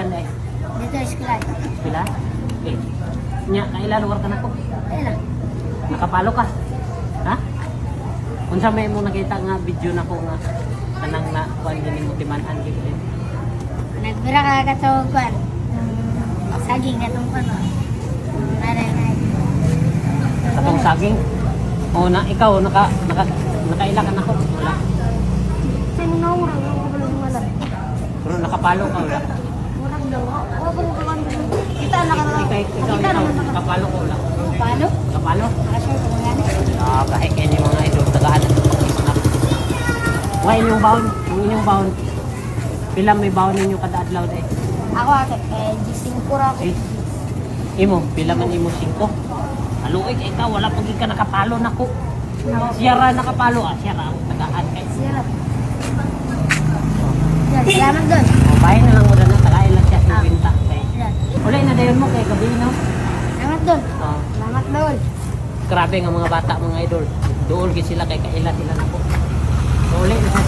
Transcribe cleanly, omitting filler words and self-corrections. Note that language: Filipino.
Saan eh? Dito eskwela. Pila? Okay. Nya, kailan lugar ka na ko? Ayun. Nakapalo ka? Ha? Unsa may mo nakita nga video na ko nga kanang na kuan din mo timan-an gid. Nagbira ka katong kwan. Saging katong kwan. Katong saging. O na ikaw nakaila ka na ko. Wala. Sino na urang belum wala. Pero nakapalo ka wala. Urang daw. Kita na Ikaw nakapalo ko wala. Palo? Nakapalo? Nakasure ko yan. Ah, kahit kaya mga idol tagaan at pag-isnap. Why inyong baon? Ang inyong baon? Pila may baon ninyo kada adlaw eh? Ako ate, gising ko ra ko. Eh, imo, pila man imo 5? Aluig, ikaw, wala pag ka nakapalo na ko. Siya ra nakapalo, siya ra ang tagaan kay. Sirap. Yan, salamat doon. O, bahay na lang mo na, tagain lang siya sa binta. Kay. Yan. Uli na dayon mo kay gabi, no? Salamat doon. Oh, Salamat doon. grabe nga mga bata, mga idol. Dool gid sila kay kaila sila na ko. So, uli na sa